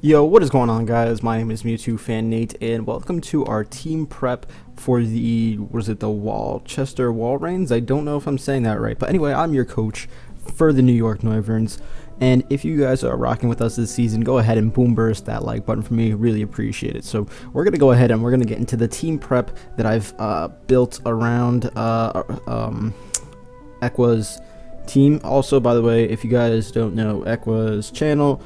Yo, what is going on, guys? My name is Mewtwo Fan Nate, and welcome to our team prep for the, the Worcester Walreins? I don't know if I'm saying that right, but anyway, I'm your coach for the New York Noiverns, and if you guys are rocking with us this season, go ahead and boom burst that like button for me, really appreciate it. So we're going to go ahead and we're going to get into the team prep that I've built around Equa's team. Also, by the way, if you guys don't know Equa's channel,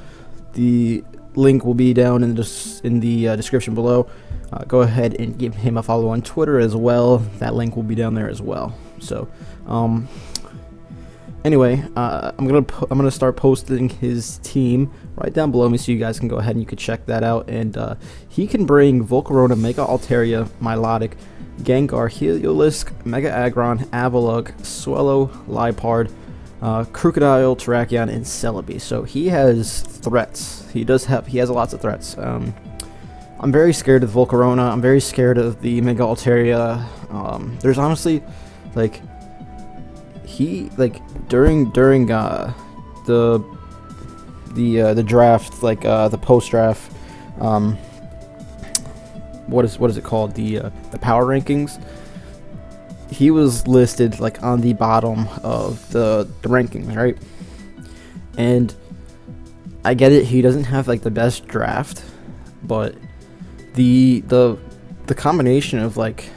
the link will be down in the description below. Go ahead and give him a follow on Twitter as well. That link will be down there as well. So anyway, I'm gonna start posting his team right down below me, so you guys can go ahead and you can check that out. And he can bring Volcarona, Mega Altaria, Milotic, Gengar, Heliolisk, Mega Aggron, Avalugg, Swellow, Liepard, Krookodile, Terrakion, and Celebi. So he has threats. He has lots of threats. I'm very scared of Volcarona. I'm very scared of the Mega Altaria. There's honestly, like, during the draft, like the post draft, what is it called, the power rankings, he was listed like on the bottom of the rankings, right? And I get it, he doesn't have like the best draft, but the combination of like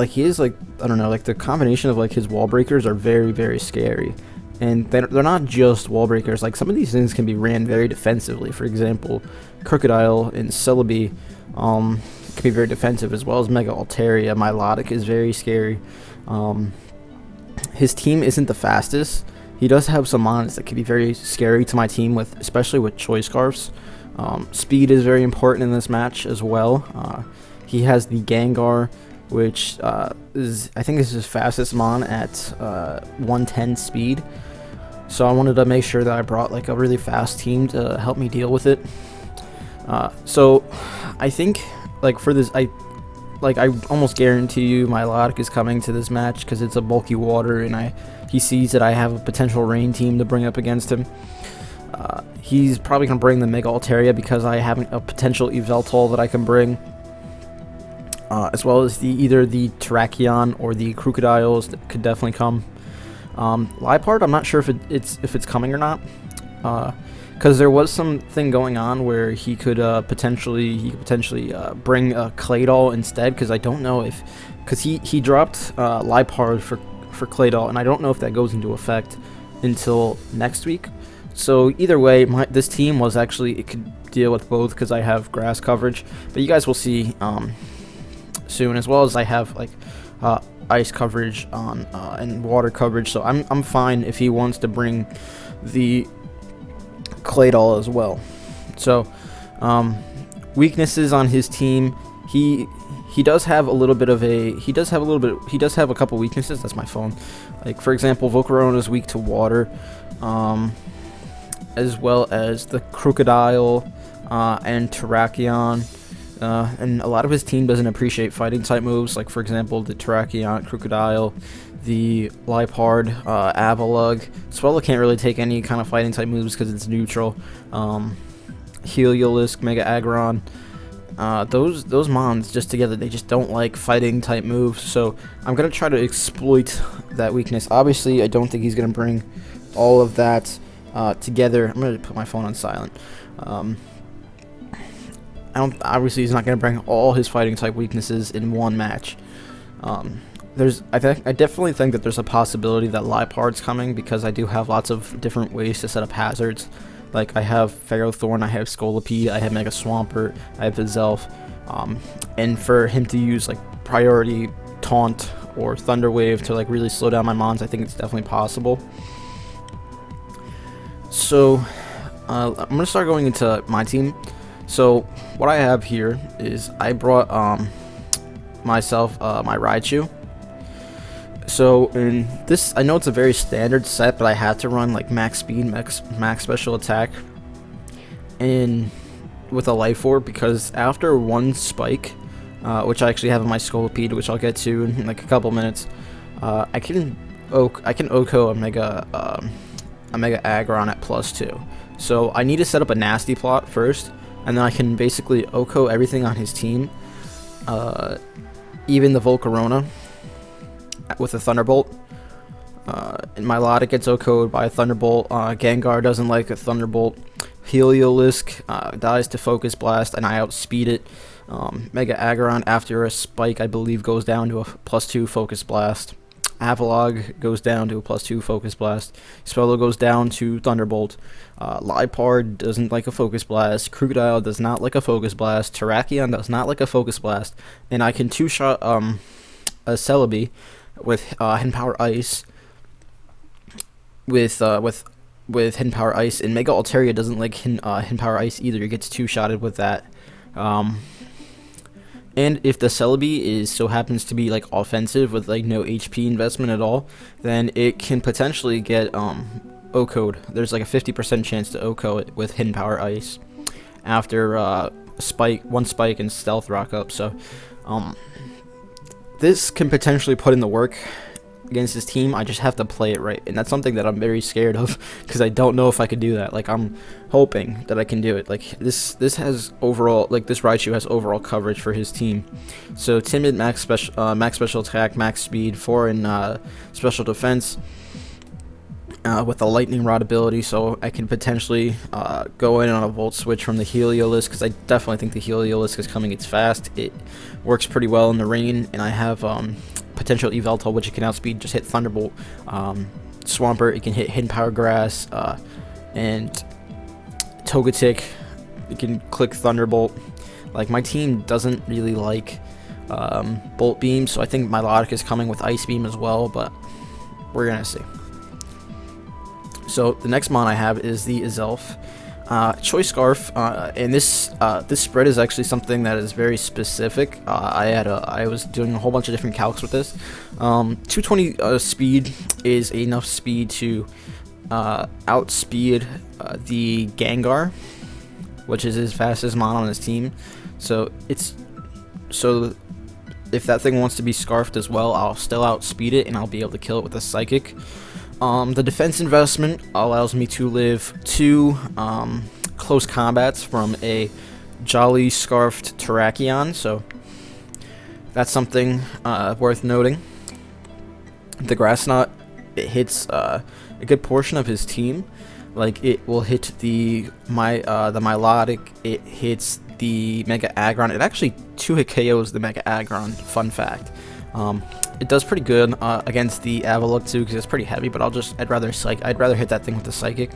he is, like, I don't know, like the combination of like his wall breakers are very, very scary. And they're not just wall breakers. Like, some of these things can be ran very defensively. For example, Krookodile and Celebi can be very defensive, as well as Mega Altaria. Milotic is very scary. His team isn't the fastest. He does have some mons that can be very scary to my team, especially with Choice Scarfs. Speed is very important in this match as well. He has the Gengar, which I think is his fastest mon at 110 speed. So I wanted to make sure that I brought like a really fast team to help me deal with it. So I think, like, for this, I almost guarantee you Milotic is coming to this match because it's a bulky water, and he sees that I have a potential rain team to bring up against him. He's probably going to bring the Mega Altaria because I have a potential Yveltal that I can bring, as well as either the Terrakion or the Krookodiles that could definitely come. Liepard, I'm not sure if it's coming or not, because there was something going on where he could potentially bring a Claydol instead, because I don't know because he dropped Liepard for Claydol, and I don't know if that goes into effect until next week. So either way, this team was actually, it could deal with both because I have grass coverage, but you guys will see soon, as well as I have like ice coverage on and water coverage. So I'm fine if he wants to bring the Claydol as well. So weaknesses on his team, he does have a little bit of he does have a couple weaknesses. That's my phone. Like, for example, Volcarona is weak to water, as well as the Krookodile and Terrakion. And a lot of his team doesn't appreciate fighting type moves, like, for example, the Terrakion, Krookodile, the Liepard, Avalugg. Swellow can't really take any kind of fighting type moves because it's neutral. Heliolisk, Mega Aggron, those mons just together, they just don't like fighting type moves. So I'm gonna try to exploit that weakness. Obviously, I don't think he's gonna bring all of that together. I'm gonna put my phone on silent. Obviously, he's not going to bring all his fighting type weaknesses in one match. I definitely think that there's a possibility that Liepard's coming, because I do have lots of different ways to set up hazards. Like, I have Ferrothorn, I have Scolipede, I have Mega Swampert, I have Azelf, and for him to use like priority Taunt or Thunder Wave to like really slow down my mons, I think it's definitely possible. So I'm going to start going into my team. So what I have here is I brought myself my Raichu. So in this, I know it's a very standard set, but I had to run like max speed, max special attack, and with a Life Orb, because after one spike, which I actually have in my Scolipede, which I'll get to in like a couple minutes, I can Oko a Mega Aggron at +2. So I need to set up a nasty plot first, and then I can basically OHKO everything on his team, even the Volcarona with a Thunderbolt. And my Lotta gets OHKO'd by a Thunderbolt. Gengar doesn't like a Thunderbolt. Heliolisk dies to Focus Blast, and I outspeed it. Mega Aggron after a Spike, I believe, goes down to a +2 Focus Blast. Avalog goes down to a +2 Focus Blast. Swellow goes down to Thunderbolt. Liepard doesn't like a Focus Blast. Krookodile does not like a Focus Blast. Terrakion does not like a Focus Blast. And I can two-shot a Celebi with Hidden Power Ice. With Hidden Power Ice, and Mega Altaria doesn't like Hidden Power Ice either. It gets two-shotted with that. And if the Celebi so happens to be like offensive with like no HP investment at all, then it can potentially get OHKO'd. There's like a 50% chance to OHKO it with Hidden Power Ice after one spike and Stealth Rock up. So this can potentially put in the work against his team. I just have to play it right, and that's something that I'm very scared of, because I don't know if I could do that. Like, I'm hoping that I can do it. Like, this has overall, like, this Raichu has overall coverage for his team. So timid, max special attack, max speed, 4 in special defense, with a lightning rod ability, so I can potentially go in on a volt switch from the Heliolisk, because I definitely think the Heliolisk is coming. It's fast, it works pretty well in the rain, and I have potential Yveltal, which it can outspeed, just hit Thunderbolt. Swampert, it can hit Hidden Power Grass, and Togetic, it can click Thunderbolt. Like, my team doesn't really like Bolt Beam, so I think Milotic is coming with Ice Beam as well, but we're gonna see. So the next mon I have is the Azelf. Choice Scarf, and this spread is actually something that is very specific. I was doing a whole bunch of different calcs with this. 220 speed is enough speed to outspeed the Gengar, which is his fastest mon on his team. So if that thing wants to be scarfed as well, I'll still outspeed it, and I'll be able to kill it with a Psychic. The defense investment allows me to live 2 close combats from a Jolly Scarfed Terrakion, so that's something worth noting. The Grass Knot, it hits a good portion of his team. Like, it will hit the Milotic, it hits the Mega Aggron. It actually 2-hit KOs the Mega Aggron, fun fact. It does pretty good against the Avalok too, because it's pretty heavy, but I'd rather hit that thing with the Psychic.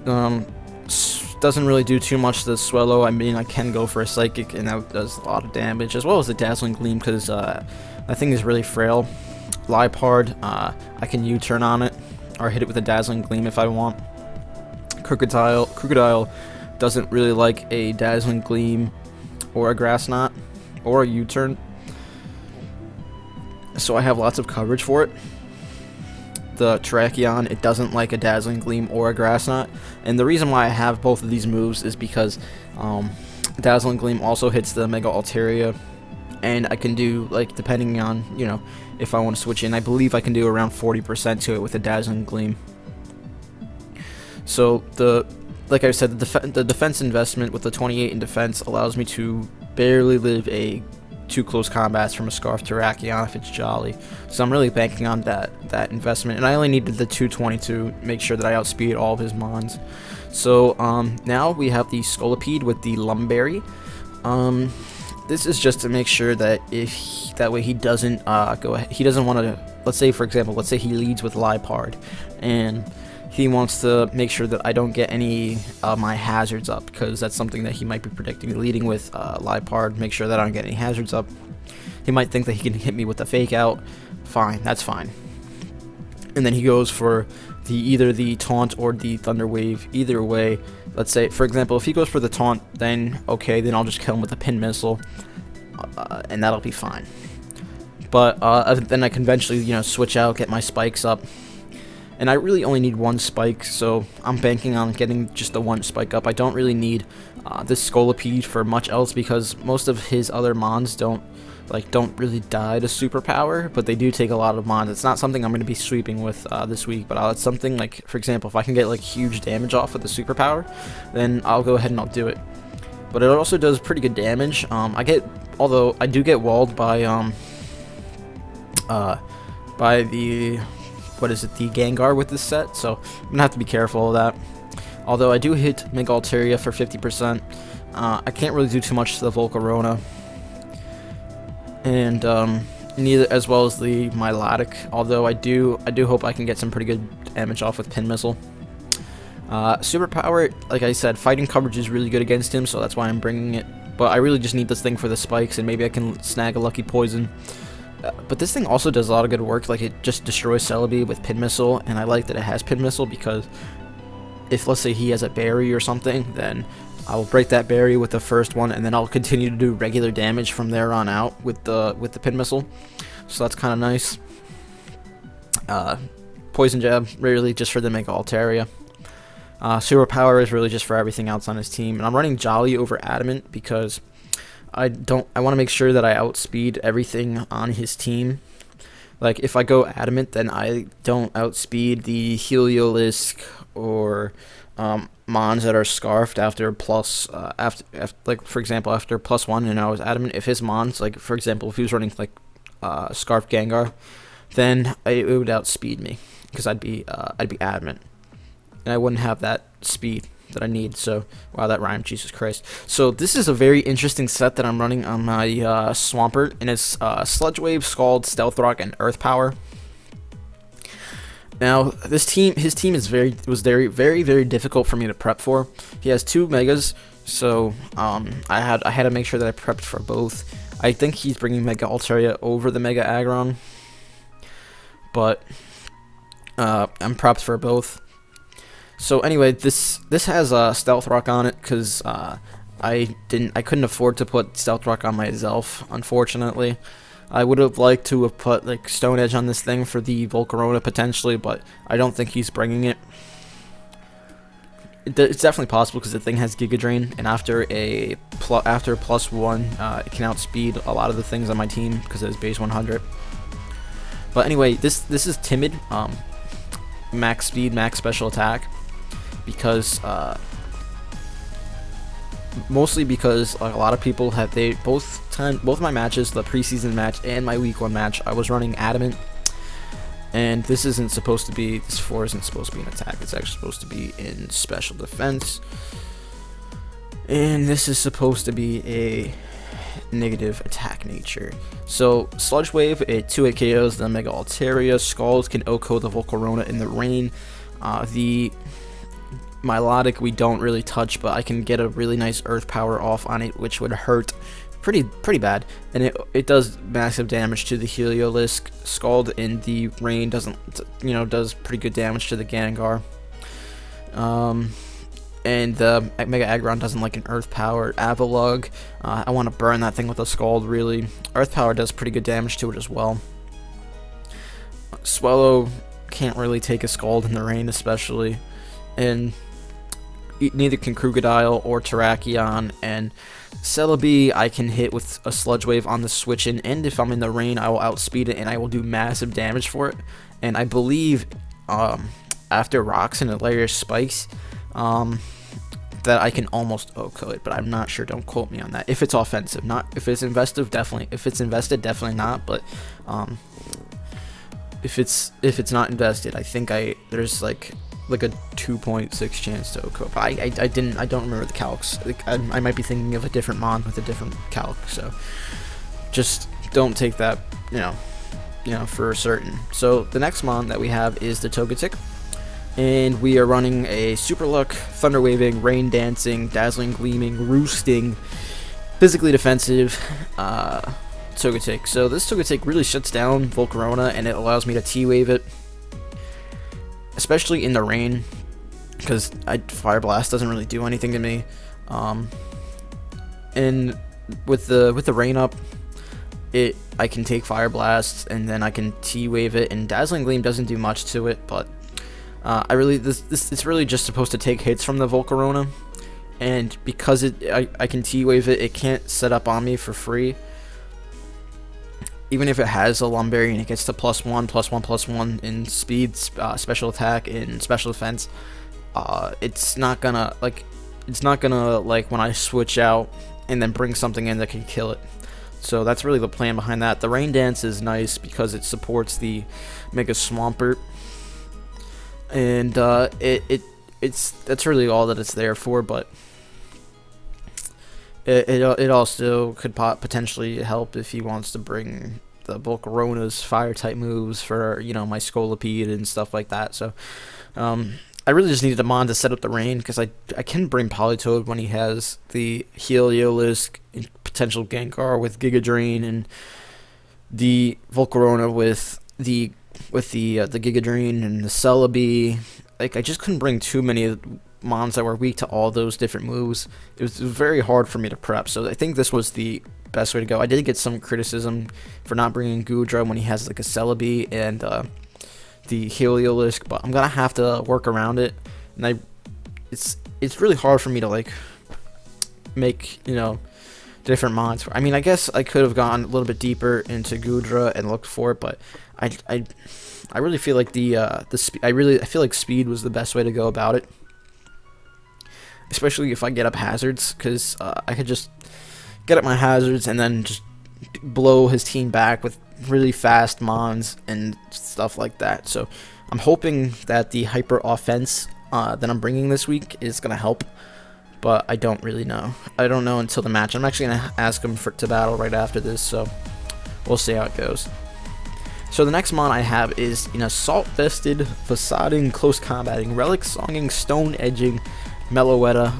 Doesn't really do too much to the Swellow. I mean, I can go for a Psychic, and that does a lot of damage, as well as the Dazzling Gleam, because that thing is really frail. Liepard, I can U-turn on it, or hit it with a Dazzling Gleam if I want. Krookodile doesn't really like a Dazzling Gleam, or a Grass Knot, or a U-turn. So I have lots of coverage for it. The Terrakion, it doesn't like a Dazzling Gleam or a Grass Knot, and the reason why I have both of these moves is because Dazzling Gleam also hits the Mega Altaria, and I can do, like, depending on, you know, if I want to switch in, I believe I can do around 40% to it with a Dazzling Gleam. So like I said, the defense investment with the 28 in defense allows me to barely live 2 close combats from a Scarf Terrakion if it's Jolly. So I'm really banking on that investment, and I only needed the 220 to make sure that I outspeed all of his mons. So now we have the Scolipede with the Lumberry. This is just to make sure that that way he doesn't he doesn't want to, let's say for example, let's say he leads with Liepard, and he wants to make sure that I don't get any of my hazards up, because that's something that he might be predicting. Leading with Liepard, make sure that I don't get any hazards up. He might think that he can hit me with a Fake Out. Fine, that's fine. And then he goes for either the Taunt or the Thunder Wave. Either way, let's say, for example, if he goes for the Taunt, then okay, then I'll just kill him with a Pin Missile, and that'll be fine. But then I can eventually, you know, switch out, get my spikes up. And I really only need 1 spike, so I'm banking on getting just the 1 spike up. I don't really need this Scolipede for much else, because most of his other mons don't really die to superpower, but they do take a lot of mons. It's not something I'm going to be sweeping with this week, but it's something like, for example, if I can get like huge damage off with the superpower, then I'll go ahead and I'll do it. but it also does pretty good damage. Although I do get walled by the, what is it, the Gengar with this set, so I'm gonna have to be careful of that. Although I do hit Mega Altaria for 50%, I can't really do too much to the Volcarona, and neither as well as the Milotic. Although I do hope I can get some pretty good damage off with Pin Missile. Superpower, like I said, fighting coverage is really good against him, so that's why I'm bringing it. But I really just need this thing for the spikes, and maybe I can snag a lucky poison. But this thing also does a lot of good work. Like, it just destroys Celebi with Pin Missile, and I like that it has Pin Missile because if, let's say, he has a berry or something, then I will break that berry with the first one, and then I'll continue to do regular damage from there on out with the Pin Missile. So that's kind of nice. Poison Jab, really just for the Mega Altaria. Superpower is really just for everything else on his team, and I'm running Jolly over Adamant because I want to make sure that I outspeed everything on his team. Like, if I go Adamant, then I don't outspeed the Heliolisk or Mons that are scarfed after plus like, for example, after +1, and I was Adamant. If his Mons, like, for example, if he was running like Scarf Gengar, then it would outspeed me because I'd be Adamant, and I wouldn't have that speed that I need. So, wow, that rhymed, Jesus Christ. So this is a very interesting set that I'm running on my Swampert, and it's Sludge Wave, Scald, Stealth Rock, and Earth Power. Now, his team was very, very difficult for me to prep for. He has 2 Megas, so I had to make sure that I prepped for both. I think he's bringing Mega Altaria over the Mega Aggron, but I'm prepped for both. So anyway, this has Stealth Rock on it because I couldn't afford to put Stealth Rock on myself, unfortunately. I would have liked to have put like Stone Edge on this thing for the Volcarona potentially, but I don't think he's bringing it. It's definitely possible because the thing has Giga Drain, and after +1, it can outspeed a lot of the things on my team because it is base 100. But anyway, this is Timid, max speed, max special attack, because mostly because like, a lot of people have both my matches, the preseason match and my week 1 match, I was running Adamant, and this 4 isn't supposed to be in attack. It's actually supposed to be in special defense, and this is supposed to be a negative attack nature. So Sludge Wave, it 2-hit KOs the Mega Altaria. Scald can OHKO the Volcarona in the rain. The Milotic we don't really touch, but I can get a really nice Earth Power off on it, which would hurt pretty bad, and it does massive damage to the Heliolisk. Scald in the rain does pretty good damage to the Gengar. And the Mega Aggron doesn't like an Earth Power. Avalugg, I want to burn that thing with a Scald, really. Earth Power does pretty good damage to it as well. Swallow can't really take a Scald in the rain, especially. And neither can Krookodile or Terrakion. And Celebi, I can hit with a Sludge Wave on the switch in, and if I'm in the rain, I will outspeed it, and I will do massive damage for it. And I believe after Rocks and hilarious spikes, that I can almost OHKO it, but I'm not sure. Don't quote me on that. If it's offensive, not if it's invested, definitely. If it's invested, definitely not. But if it's not invested, I think there's like a 2.6 chance to OHKO. But I don't remember the calcs. Like, I might be thinking of a different mon with a different calc. So just don't take that, for certain. So the next mon that we have is the Togetic. And we are running a Super Luck, Thunder Waving, Rain Dancing, Dazzling Gleaming, Roosting, physically defensive Togetic. So this Togetic really shuts down Volcarona, and it allows me to T-Wave it, especially in the rain, because Fire Blast doesn't really do anything to me. And with the rain up, I can take Fire Blast, and then I can T-Wave it, and Dazzling Gleam doesn't do much to it, but it's really just supposed to take hits from the Volcarona, and because I can T-Wave it, it can't set up on me for free. Even if it has a Lumberry and it gets to +1, +1 in speed, special attack, and special defense, it's not gonna, like, it's not gonna, like, when I switch out and then bring something in that can kill it. So that's really the plan behind that. The Rain Dance is nice because it supports the Mega Swampert, and that's really all that it's there for. But it also could potentially help if he wants to bring the Volcarona's fire type moves for, you know, my Scolipede and stuff like that. So I really just needed a mon to set up the rain, because I can bring Politoed when he has the Heliolisk and potential Gengar with Giga Drain, and the Volcarona with the Giga Drain and the Celebi. Like, I just couldn't bring too many mons that were weak to all those different moves. It was very hard for me to prep, so I think this was the best way to go. I did get some criticism for not bringing Goodra when he has like a Celebi and the Heliolisk, but I'm gonna have to work around it. And it's really hard for me to like make, you know, different mods. I mean, I guess I could have gone a little bit deeper into Goodra and looked for it, but I really feel like I feel like speed was the best way to go about it, especially if I get up hazards, because I could just get up my hazards and then just blow his team back with really fast mons and stuff like that. So I'm hoping that the hyper offense that I'm bringing this week is gonna help, but I don't really know. I don't know until the match. I'm actually gonna ask him to battle right after this, so we'll see how it goes. So the next mon I have is an Assault Vested, Facading, Close Combating, Relic Songing, Stone Edging, Meloetta.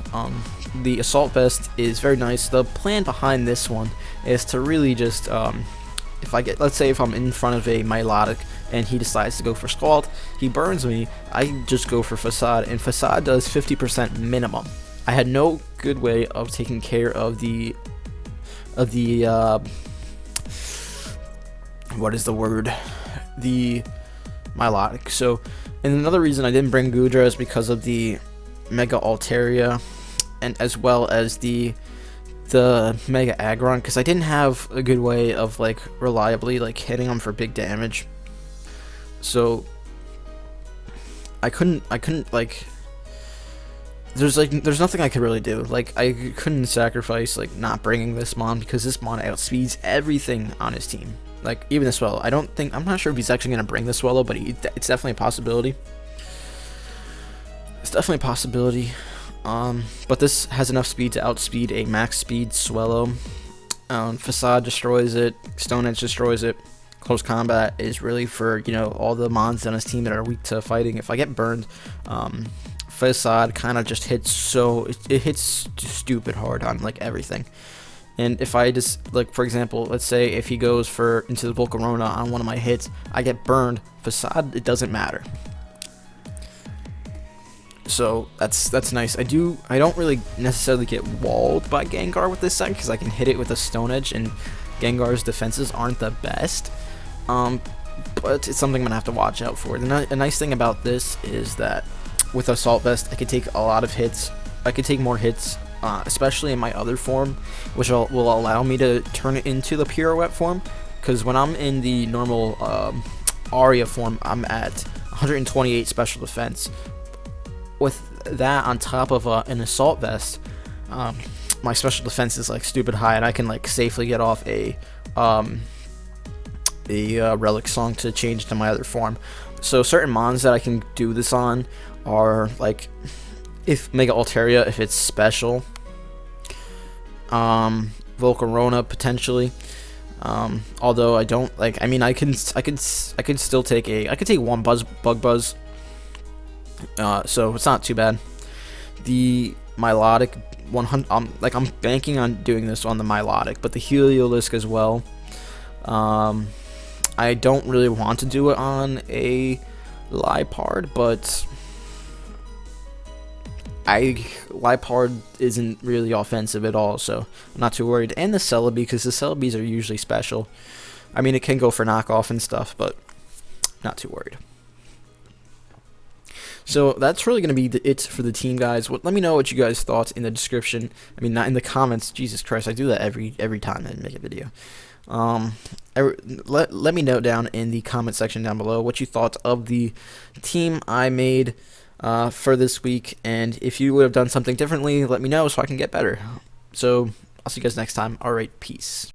The Assault Vest is very nice. The plan behind this one is to really just, let's say if I'm in front of a Milotic and he decides to go for Scald, he burns me, I just go for Facade, and Facade does 50% minimum. I had no good way of taking care of the what is the word? The Milotic. So, and another reason I didn't bring Goodra is because of the Mega Altaria, and as well as the Mega Aggron, because I didn't have a good way of like reliably like hitting them for big damage. So I couldn't like there's nothing I could really do. Like, I couldn't sacrifice like not bringing this mon, because this mon outspeeds everything on his team. Like, even the Swellow. I'm not sure if he's actually gonna bring the Swellow, but it's definitely a possibility. It's definitely a possibility. But this has enough speed to outspeed a max speed Swellow. Facade destroys it. Stone Edge destroys it. Close Combat is really for, you know, all the mons on his team that are weak to fighting. If I get burned, Facade kind of just hits it hits stupid hard on like everything. And if I just, like, for example, let's say if he goes into the Volcarona on one of my hits, I get burned. Facade, it doesn't matter. So that's nice. I don't really necessarily get walled by Gengar with this set, because I can hit it with a Stone Edge, and Gengar's defenses aren't the best. But it's something I'm gonna have to watch out for. The nice thing about this is that with Assault Vest, I could take a lot of hits. I could take more hits, especially in my other form, which will allow me to turn it into the Pirouette form. Because when I'm in the normal Aria form, I'm at 128 special defense. With that on top of an Assault Vest, my special defense is like stupid high, and I can like safely get off a Relic Song to change to my other form. So certain mons that I can do this on are like, if Mega Altaria, if it's special, Volcarona potentially. Although I don't like. I mean, I could still take one Bug Buzz. So it's not too bad. The Milotic 100. Like, I'm banking on doing this on the Milotic, but the Heliolisk as well. I don't really want to do it on a Liepard, but Liepard isn't really offensive at all, so I'm not too worried. And the Celebi, because the Celebis are usually special. I mean, it can go for knockoff and stuff, but not too worried. So that's really going to be it for the team, guys. Let me know what you guys thought in the description. I mean, not in the comments. Jesus Christ, I do that every time I make a video. Let me know down in the comment section down below what you thought of the team I made. for this week. And if you would have done something differently, let me know so I can get better. So I'll see you guys next time. All right, peace.